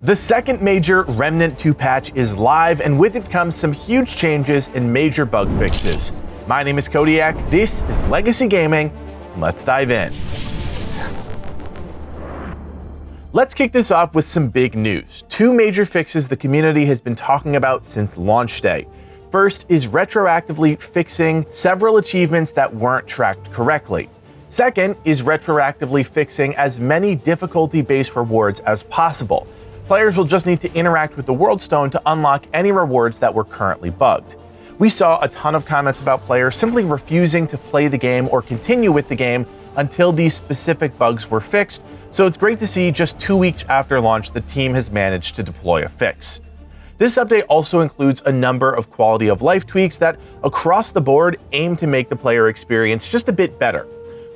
The second major Remnant 2 patch is live, and with it comes some huge changes and major bug fixes. My name is Kodiak, this is Legacy Gaming, let's dive in. Let's kick this off with some big news. Two major fixes the community has been talking about since launch day. First is retroactively fixing several achievements that weren't tracked correctly. Second is retroactively fixing as many difficulty-based rewards as possible. Players will just need to interact with the World Stone to unlock any rewards that were currently bugged. We saw a ton of comments about players simply refusing to play the game or continue with the game until these specific bugs were fixed, so it's great to see just 2 weeks after launch the team has managed to deploy a fix. This update also includes a number of quality of life tweaks that, across the board, aim to make the player experience just a bit better.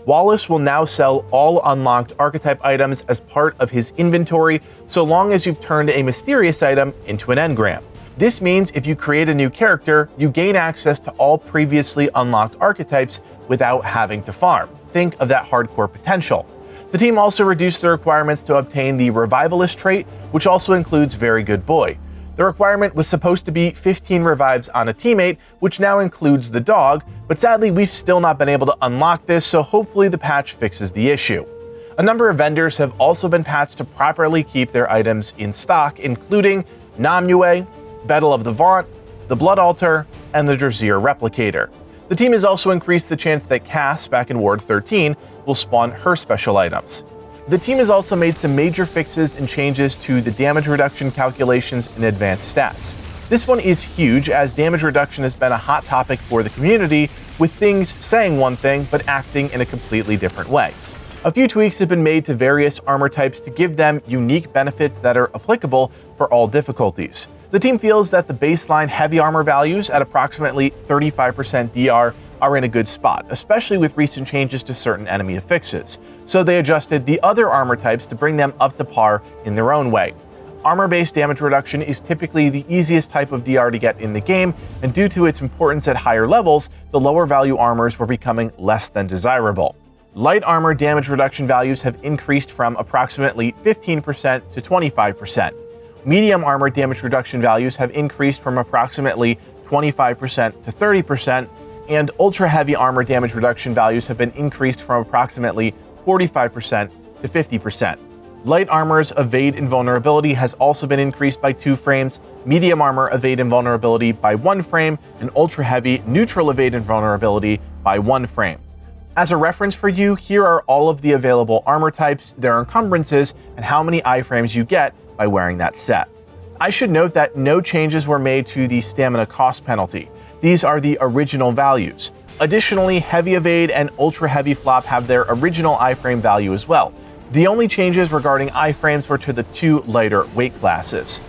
Wallace will now sell all unlocked archetype items as part of his inventory so long as you've turned a mysterious item into an engram. This means if you create a new character, you gain access to all previously unlocked archetypes without having to farm. Think of that hardcore potential. The team also reduced the requirements to obtain the Revivalist trait, which also includes Very Good Boy. The requirement was supposed to be 15 revives on a teammate, which now includes the dog, but sadly we've still not been able to unlock this, so hopefully the patch fixes the issue. A number of vendors have also been patched to properly keep their items in stock, including Namue, Battle of the Vaunt, the Blood Altar, and the Drazir Replicator. The team has also increased the chance that Cass, back in Ward 13, will spawn her special items. The team has also made some major fixes and changes to the damage reduction calculations and advanced stats. This one is huge, as damage reduction has been a hot topic for the community, with things saying one thing but acting in a completely different way. A few tweaks have been made to various armor types to give them unique benefits that are applicable for all difficulties. The team feels that the baseline heavy armor values at approximately 35% DR are in a good spot, especially with recent changes to certain enemy affixes, so they adjusted the other armor types to bring them up to par in their own way. Armor-based damage reduction is typically the easiest type of DR to get in the game, and due to its importance at higher levels, the lower value armors were becoming less than desirable. Light armor damage reduction values have increased from approximately 15% to 25%. Medium armor damage reduction values have increased from approximately 25% to 30%, and ultra-heavy armor damage reduction values have been increased from approximately 45% to 50%. Light armor's evade invulnerability has also been increased by 2 frames, medium armor evade invulnerability by 1 frame, and ultra-heavy neutral evade invulnerability by 1 frame. As a reference for you, here are all of the available armor types, their encumbrances, and how many iframes you get by wearing that set. I should note that no changes were made to the stamina cost penalty. These are the original values. Additionally, heavy evade and ultra heavy flop have their original iframe value as well. The only changes regarding iframes were to the 2 lighter weight classes.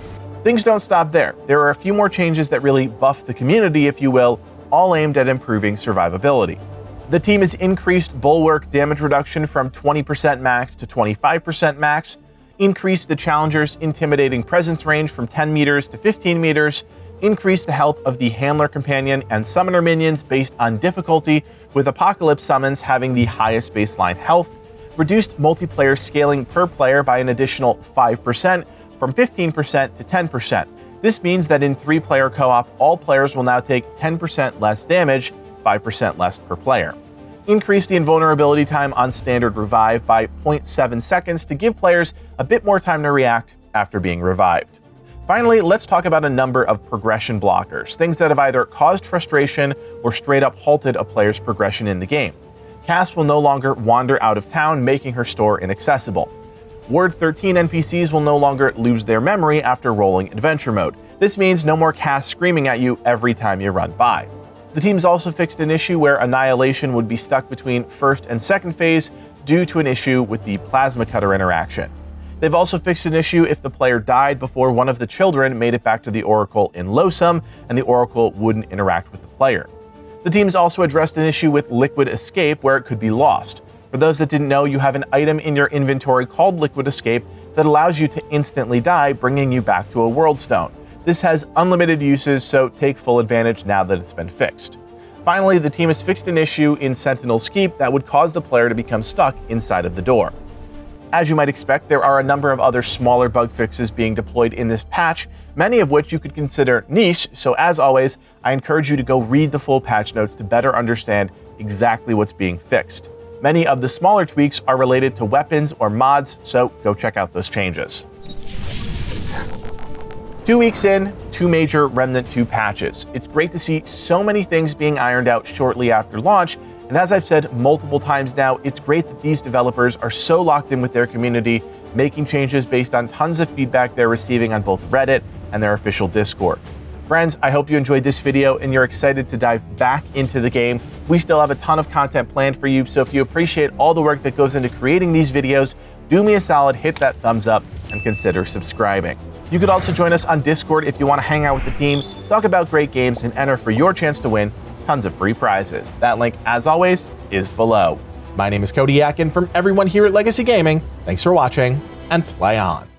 Things don't stop there. There are a few more changes that really buff the community, if you will, all aimed at improving survivability. The team has increased bulwark damage reduction from 20% max to 25% max, increased the challenger's intimidating presence range from 10 meters to 15 meters, increase the health of the Handler Companion and Summoner minions based on difficulty, with Apocalypse summons having the highest baseline health, reduced multiplayer scaling per player by an additional 5% from 15% to 10%. This means that in 3-player co-op, all players will now take 10% less damage, 5% less per player. Increase the invulnerability time on standard revive by 0.7 seconds to give players a bit more time to react after being revived. Finally, let's talk about a number of progression blockers, things that have either caused frustration or straight up halted a player's progression in the game. Cass will no longer wander out of town, making her store inaccessible. Ward 13 NPCs will no longer lose their memory after rolling adventure mode. This means no more Cass screaming at you every time you run by. The team's also fixed an issue where Annihilation would be stuck between first and second phase due to an issue with the Plasma Cutter interaction. They've also fixed an issue if the player died before one of the children made it back to the Oracle in Losum, and the Oracle wouldn't interact with the player. The team's also addressed an issue with Liquid Escape where it could be lost. For those that didn't know, you have an item in your inventory called Liquid Escape that allows you to instantly die, bringing you back to a World Stone. This has unlimited uses, so take full advantage now that it's been fixed. Finally, the team has fixed an issue in Sentinel's Keep that would cause the player to become stuck inside of the door. As you might expect, there are a number of other smaller bug fixes being deployed in this patch, many of which you could consider niche, so as always, I encourage you to go read the full patch notes to better understand exactly what's being fixed. Many of the smaller tweaks are related to weapons or mods, so go check out those changes. 2 weeks in, 2 major Remnant 2 patches. It's great to see so many things being ironed out shortly after launch, and as I've said multiple times now, it's great that these developers are so locked in with their community, making changes based on tons of feedback they're receiving on both Reddit and their official Discord. Friends, I hope you enjoyed this video and you're excited to dive back into the game. We still have a ton of content planned for you, so if you appreciate all the work that goes into creating these videos, do me a solid, hit that thumbs up, and consider subscribing. You could also join us on Discord if you want to hang out with the team, talk about great games, and enter for your chance to win tons of free prizes. That link, as always, is below. My name is Cody Yakin from everyone here at Legacy Gaming. Thanks for watching, and play on.